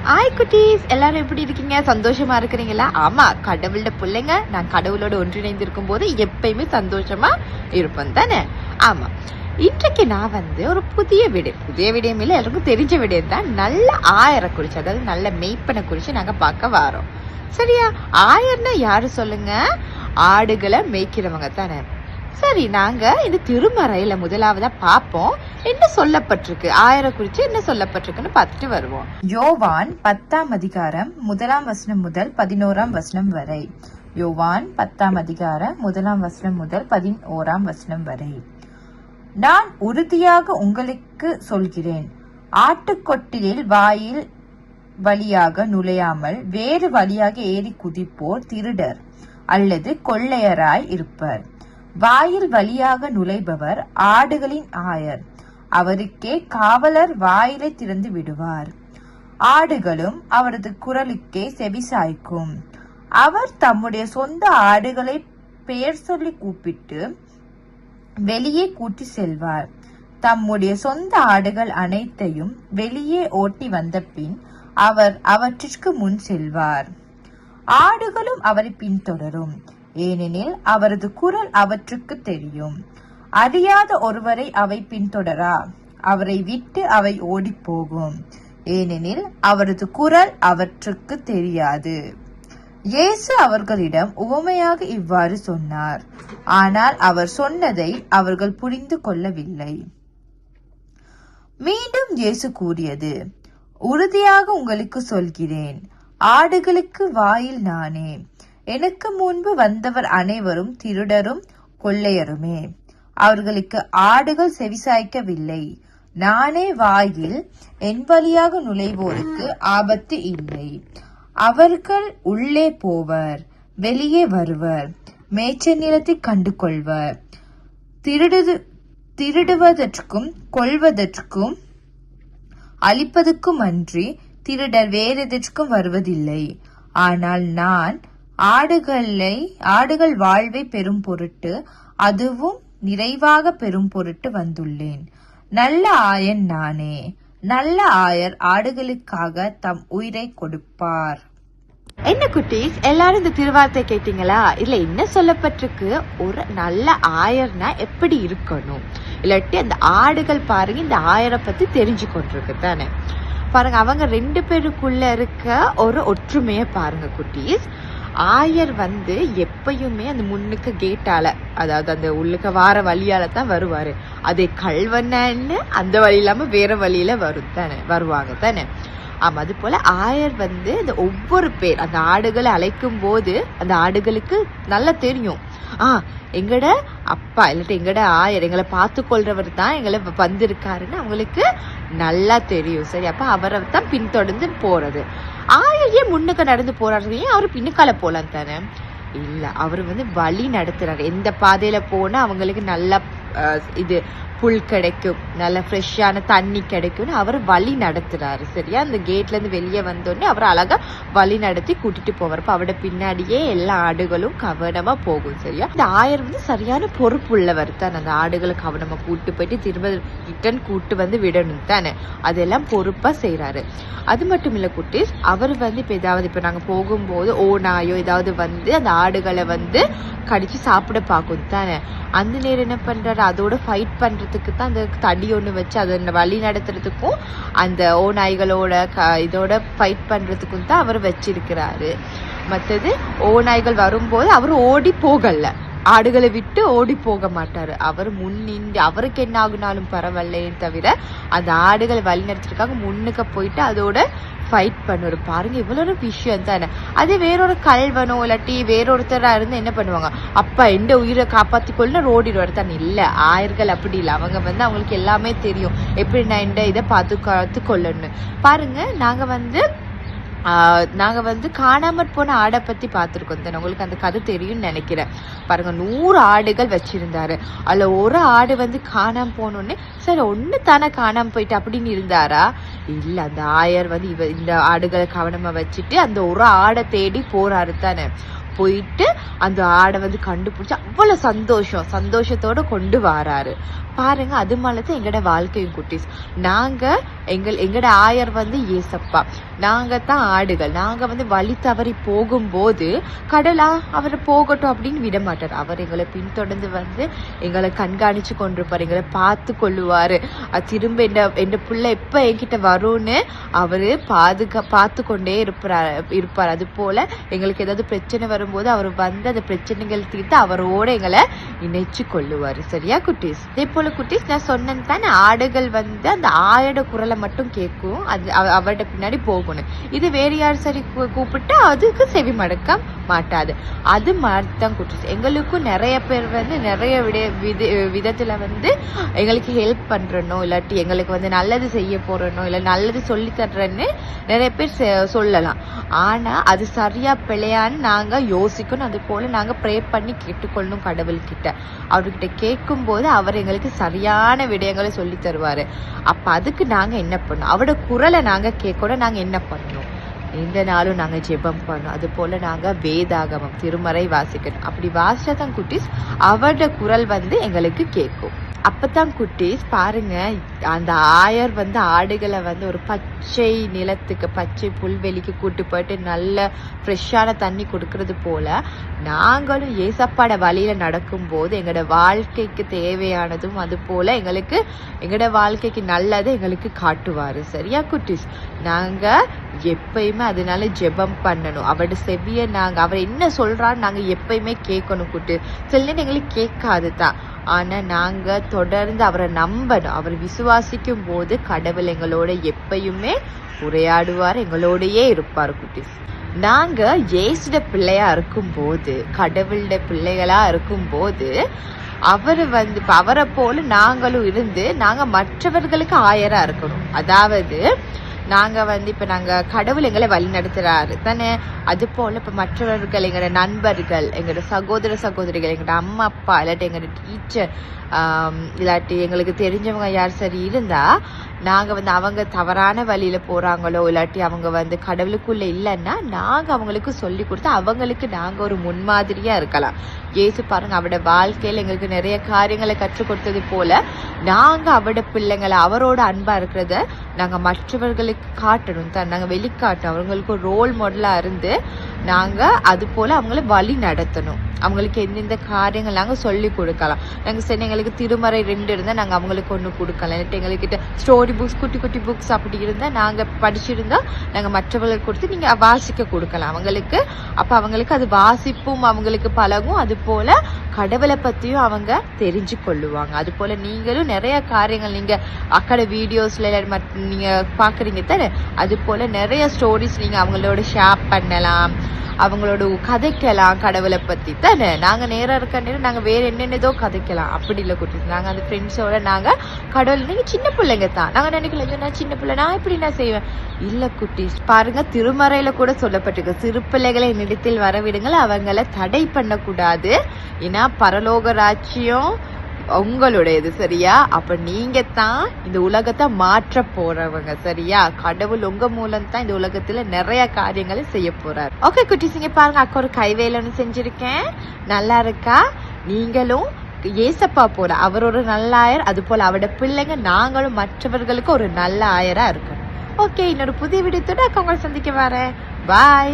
Hi குட்டீஸ், எல்லாரும் எப்படி இருக்கீங்க? சந்தோஷமா இருக்கிறீங்களா? ஆமா, கடவுளோட பிள்ளைங்க நான் கடவுளோட ஒன்றிணைந்து இருக்கும் போது எப்பயுமே சந்தோஷமா இருப்பேன் தானே. ஆமா, இன்றைக்கு நான் ஒரு புதிய விடயம் இல்லை, எல்லாருக்கும் தெரிஞ்ச விடயம் தான். நல்ல ஆயரை குறிச்சு, அதாவது நல்ல மெய்ப்பனை குறிச்சு நாங்க பார்க்க வரோம். சரியா? ஆயர்னா யாரு சொல்லுங்க? ஆடுகளை மேய்க்கிறவங்க தானே. சரி, நாங்க இந்த திருமறையில முதலாவதா பார்ப்போம் என்ன சொல்லப்பட்டிருக்கு, ஆயரை குறிச்சு என்ன சொல்லப்பட்டிருக்குன்னு பார்த்துட்டு வருவோம். யோவான் 10ஆம் அதிகாரம் 1ஆம் வசனம் முதல் 11ஆம் வசனம் வரை. யோவான் 10ஆம் அதிகாரம் 1ஆம் வசனம் முதல் 11ஆம் வசனம் வரை. நான் உறுதியாக உங்களுக்கு சொல்கிறேன், ஆட்டுக்கொட்டிலில் வாயில் வழியாக நுழையாமல் வேறு வழியாக ஏறி குதிப்போர் திருடர் அல்லது கொள்ளையராய் இருப்பர். வாயில் வழியாக நுழைபவர் ஆடுகளின் ஆயர். அவருக்கே காவலர் வாயிலை திறந்து விடுவார். ஆடுகளும் அவரது குரலுக்கே செவிசாய்க்கும். அவர் தம்முடைய சொந்த ஆடுகளை பெயர் சொல்லி கூப்பிட்டு வெளியே கூட்டி செல்வார். தம்முடைய சொந்த ஆடுகள் அனைத்தையும் வெளியே ஓட்டி வந்த பின் அவர் அவற்றிற்கு முன் செல்வார். ஆடுகளும் அவரை பின்தொடரும், ஏனெனில் அவரது குரல் அவற்றுக்கு தெரியும். அறியாத ஒருவரை அவை பின்தொடரா, அவரை விட்டு அவை ஓடி போகும், ஏனெனில் அவரது குரல் அவற்றுக்கு தெரியாது. இயேசு அவர்களிடம் உவமையாக இவ்வாறு சொன்னார், ஆனால் அவர் சொன்னதை அவர்கள் புரிந்து கொள்ளவில்லை. மீண்டும் இயேசு கூறியது, உறுதியாக உங்களுக்கு சொல்கிறேன், ஆடுகளுக்கு வாயில் நானே. எனக்கு முன்பு வந்தவர் அனைவரும் திருடரும் கொள்ளையருமே. அவர்களுக்கு ஆடுகள் செவிசாய்க்கவில்லை. நானே வாயில், என் வழியாக நுழைவோருக்கு ஆபத்து இல்லை. அவர்கள் உள்ளே போவர், வெளியே வருவர், மேய்ச்சல் நிலத்தை கண்டு கொள்வர். திருடுவதற்கும் கொள்வதற்கும் அழிப்பதற்கும் அன்றி திருடர் வேறெதற்கும் வருவதில்லை. ஆனால் நான் ஆடுகள் வாழ்வை பெறும் பொருட்டு, அதுவும் நிறைவாக பெறும் பொருட்டு வந்துள்ளேன். நல்ல ஆயன் நானே. நல்ல ஆயர் ஆடுகளுக்காக தம் உயிரை கொடுப்பார். என்ன குட்டீஸ், எல்லாரும் இந்த திருவார்த்தை கேட்டீங்களா? இல்ல என்ன சொல்லப்பட்டிருக்கு? ஒரு நல்ல ஆயர்னா எப்படி இருக்கணும், இல்லாட்டி அந்த ஆடுகள் பாருங்க இந்த ஆயரை பத்தி தெரிஞ்சு கொண்டிருக்கு தானே. பாருங்க, அவங்க 2 பேருக்குள்ள இருக்க ஒரு ஒற்றுமையை பாருங்க குட்டீஸ். ஆயர் எப்பயுமே அந்த முன்னுக்கு கேட்டால, அதாவது அந்த உள்ளுக்க வார வழியால தான் வருவாரு. அதே கல்வன்னு அந்த வழி இல்லாம வேற வழியில வருவாங்க தானே. ஆமா, அது போல ஆயர் இந்த ஒவ்வொரு பேர் அந்த ஆடுகளை அழைக்கும் போது அந்த ஆடுகளுக்கு நல்லா தெரியும், எங்கட அப்பா இல்லாட்டி எங்கட ஆயர் எங்களை பார்த்து கொள்றவர் தான் எங்களை வந்திருக்காருன்னு அவங்களுக்கு நல்லா தெரியும். சரி, அப்ப அவரை தான் பின்தொடர்ந்து போறது. ஆயர் ஏன் முன்னுக்கு நடந்து போறாரு? ஏன் அவரு பின்னுக்கால போலாம் தானே? இல்ல, அவரு வழி நடத்துறாரு. எந்த பாதையில போனா அவங்களுக்கு நல்லா இது புல் கிடைக்கும், நல்ல ஃப்ரெஷ்ஷான தண்ணி கிடைக்கும்னு அவர் வழி நடத்துறாரு. சரியா? அந்த கேட்ல இருந்து வெளியே வந்தோடனே அவர் அழகா வழி நடத்தி கூட்டிட்டு போவார். அவட பின்னாடியே எல்லா ஆடுகளும் கவனமா போகும். சரியா? இந்த ஆயர் சரியான பொறுப்புள்ளவர் தான். அந்த ஆடுகளை கவனமா கூட்டு போயிட்டு திரும்ப ரிட்டர்ன் கூட்டு விடணும் தானே. அதெல்லாம் பொறுப்பா செய்யறாரு. அது மட்டும் இல்ல குட்டீஸ், அவர் இப்ப நாங்க போகும்போது ஓநாயோ ஏதாவது அந்த ஆடுகளை கடிச்சு சாப்பிட பார்க்கும் தானே. அந்த நேரம் என்ன பண்றாரு? அதோட ஃபைட் பண்றதுக்கு தான் அந்த தடி ஒண்ணு வச்சு அதை வழி நடத்துறதுக்கும் அந்த ஓநாய்களோட இதோட ஃபைட் பண்றதுக்கும் தான் அவர் வச்சிருக்கிறாரு. மற்றது ஓநாய்கள் வரும்போது அவர் ஓடி போகல, ஆடுகளை விட்டு ஓடி போக மாட்டாரு. அவர் முன்னின்று அவருக்கு என்ன ஆகுனாலும் பரவாயில்லைன்னு தவிர அந்த ஆடுகளை வழி நடத்துறதுக்காக முன்னுக்கு போயிட்டு அதோட ஃபைட் பண்ணுவாரு. பாருங்க, இவ்வளவு விஷயம் தானே. அதே வேறொரு கல்வனோ இல்லாட்டி வேறொருத்தரா இருந்து என்ன பண்ணுவாங்க? அப்பா எந்த உயிரை காப்பாத்திக்கொள்ள ஓடிடுவாரு தானே. இல்ல, ஆயர்கள் அப்படி இல்லை. அவங்க அவங்களுக்கு எல்லாமே தெரியும், எப்படி நான் இந்த இதை பார்த்து கொள்ளணும். பாருங்க, நாங்க காணாமற் போன ஆடை பத்தி பார்த்திருக்கோம் தானே. உங்களுக்கு அந்த கதை தெரியும்னு நினைக்கிறேன். பாருங்க, 100 ஆடுகள் வச்சிருந்தாரு. அதுல ஒரு ஆடு காணாம போனோடனே சரி ஒண்ணு தானே காணாம போயிட்டு அப்படின்னு இருந்தாரா? இல்ல, அந்த ஆயர் இந்த ஆடுகளை கவனமா வச்சுட்டு அந்த ஒரு ஆடை தேடி போறாரு தானே. போயிட்டு அந்த ஆடை வந்து கண்டுபிடிச்சு அவ்வளவு சந்தோஷத்தோட கொண்டு வராரு பாருங்க. அது மாதிரிதான் எங்கட வாழ்க்கையும் குட்டீஸ். நாங்க எங்கட ஆயர் வந்து ஏசப்பா, நாங்க தான் ஆடுகள். நாங்க வந்து வழி தவறி போகும்போது கடலா அவரை போகட்டும் அப்படின்னு விட மாட்டார். அவர் எங்களை பின்தொடர்ந்து வந்து எங்களை கண்காணிச்சு கொண்டிருப்பாரு, எங்களை பார்த்து கொள்ளுவாரு. திரும்ப என் பிள்ளை எப்ப என்கிட்ட வரும்னு அவரு பார்த்து கொண்டே இருப்பார். அது போல எங்களுக்கு ஏதாவது பிரச்சனை வரும்போது அவர் வந்து அந்த பிரச்சனைகள் தீர்த்து அவரோட எங்களை இணைச்சு கொள்ளுவாரு. சரியா குட்டீஸ்? இதே போல குட்டீஸ், நான் சொன்னேன் தானே, ஆடுகள் வந்து அந்த ஆயோட குரலை மட்டும் கேட்கும், அது அவரோட பின்னாடி போகணும். இது வேற யார் சரி கூப்பிட்டு அதுக்கு செவி மடக்க மாட்டாது. அது மாதிரிதான் குட்டீஸ். எங்களுக்கும் நிறைய பேர் வந்து நிறைய விதத்துல வந்து எங்களுக்கு ஹெல்ப் பண்றனோ, இல்லாட்டி எங்களுக்கு வந்து நல்லது செய்ய போறனோ, இல்ல நல்லது சொல்லி தர்றேன்னு நிறைய பேர் சொல்லலாம். ஆனா அது சரியா பிழையான்னு நாங்க யோசிக்கணும். அது போல நாங்க ப்ரே பண்ணி கேட்டுக்கொள்ளணும் கடவுள்கிட்ட. அவர்கிட்ட கேட்கும் போது அவர் எங்களுக்கு சரியான விடயங்களை சொல்லி தருவாரு. அப்ப அதுக்கு நாங்க என்ன பண்ணணும்? அவரோட குரலை நாங்க கேட்கணும். நாங்க என்ன பண்ணணும்? இந்த நாளும் நாங்க ஜெபம் பண்ணணும். அது போல நாங்க வேதாகமம் திருமறை வாசிக்கணும். அப்படி வாசிச்சாதான் குட்டீஸ் அவரோட குரல் வந்து எங்களுக்கு கேட்கும். அப்பதான் குட்டீஸ் பாருங்க, அந்த ஆயர் வந்து ஆடுகளை வந்து ஒரு பச்சை நிலத்துக்கு, பச்சை புல்வெளிக்கு கூட்டு போயிட்டு நல்ல ஃப்ரெஷ்ஷான தண்ணி கொடுக்கறது போல நாங்களும் ஏசப்பாட வழியில நடக்கும் போது எங்களோட வாழ்க்கைக்கு தேவையானதும் அது போல எங்களோட வாழ்க்கைக்கு நல்லது எங்களுக்கு காட்டுவாரு. சரியா குட்டீஸ்? நாங்க எப்பயுமே அதனால ஜெபம் பண்ணணும். அவரோட செவிய அவர் என்ன சொல்றான்னு நாங்க எப்பயுமே கேட்கணும் குட்டு. சில நேரம் எங்களுக்கு கேட்காதுதான், ஆனா நாங்க தொடர்ந்து அவரை நம்பணும். அவர் விசுவாசிக்கும் போது கடவுள் எங்களோட எப்பயுமே உரையாடுவார், எங்களோடயே இருப்பார் குட்டீஸ். நாங்க இயேசுட பிள்ளையா இருக்கும் போது, கடவுளோட பிள்ளைகளா இருக்கும் போது அவரை போல நாங்களும் இருந்து நாங்க மற்றவர்களுக்கு ஆயரா இருக்கணும். அதாவது நாங்க வந்து இப்ப நாங்க கடவுள் எங்களை வழி நடத்துறாரு தானே, அது போல இப்ப மற்றவர்கள், எங்களோட நண்பர்கள், எங்களோட சகோதர சகோதரிகள், எங்களோட அம்மா அப்பா, இல்லாட்டி எங்களோட டீச்சர், இல்லாட்டி எங்களுக்கு தெரிஞ்சவங்க யார் சரி இருந்தா நாங்க வந்து அவங்க தவறான வழியில போறாங்களோ, இல்லாட்டி அவங்க வந்து கடவுளுக்குள்ள இல்லைன்னா நாங்க அவங்களுக்கு சொல்லி கொடுத்து அவங்களுக்கு நாங்க ஒரு முன்மாதிரியா இருக்கலாம். இயேசு பாருங்க, அவரோட வாழ்க்கையில எங்களுக்கு நிறைய காரியங்களை கற்றுக் கொடுத்தது போல நாங்க அவரோட பிள்ளைங்களை அவரோட அன்பா இருக்கிறத நாங்க மற்றவர்களுக்கு காட்டணும் தான், நாங்க வெளிக்காட்டணும். அவங்களுக்கு ஒரு ரோல் மாடலா இருந்து நாங்க அது போல அவங்கள வழி நடத்தணும். அவங்களுக்கு எந்தெந்த காரியங்கள் நாங்க சொல்லி கொடுக்கலாம். நாங்க சரி எங்களுக்கு திருமறை 2 இருந்தா நாங்க அவங்களுக்கு 1 கொடுக்கலாம். இல்லாட்டி எங்ககிட்ட ஸ்டோரி புக்ஸ், குட்டி குட்டி புக்ஸ் அப்படி இருந்தா நாங்க படிச்சிருந்தா நாங்க மற்றவர்களுக்கு கொடுத்து நீங்க வாசிக்க கொடுக்கலாம் அவங்களுக்கு. அப்ப அவங்களுக்கு அது வாசிப்பும் அவங்களுக்கு பழகும். அது போல கடவுளை பத்தியும் அவங்க தெரிஞ்சு கொள்ளுவாங்க. அது போல நீங்களும் நிறைய காரியங்கள் நீங்க அக்கட வீடியோஸ்ல நீங்க பாக்குறீங்க தானே, அது போல நிறைய ஸ்டோரிஸ் நீங்க அவங்களோட ஷேர் பண்ணலாம், அவங்களோட கதைக்கலாம் கடவுளை பத்தி தானே. நாங்க நேரம் இருக்க நேரம் நாங்க வேற என்னென்னதோ கதைக்கலாம். அப்படி இல்லை குட்டீஸ், நாங்க அந்த ஃப்ரெண்ட்ஸோட நாங்க கடவுள், நீங்க சின்ன பிள்ளைங்க தான், நாங்க நினைக்கல நான் சின்ன பிள்ளை நான் இப்படி நான் செய்வேன் இல்ல குட்டீஸ். பாருங்க, திருமறையில கூட சொல்லப்பட்டிருக்கு, சிறு பிள்ளைகளை என்னிடத்தில் வரவிடுங்கள், அவங்களை தடை பண்ண கூடாது, ஏன்னா பரலோக ராஜ்யம் உங்களுடையது. சரியா? அப்ப நீங்க தான் இந்த உலகத்தை மாற்ற போறவங்க. சரியா? கடவுள் உங்க மூலம் தான் இந்த உலகத்துல நிறைய காரியங்களை செய்ய போறாரு. ஓகே குட்டீஸ், இங்க பாருங்க, அக்கா ஒரு கைவேலன்னு செஞ்சிருக்கேன், நல்லா இருக்கா? நீங்களும் ஏசப்பா போல அவர் ஒரு நல்ல ஆயர், அது போல அவரோட பிள்ளைங்க நாங்களும் மற்றவர்களுக்கு ஒரு நல்ல ஆயரா இருக்கணும். ஓகே, இன்னொரு புதிய வீடியோத்தோட அக்கா உங்களை சந்திக்க வரேன். பாய்.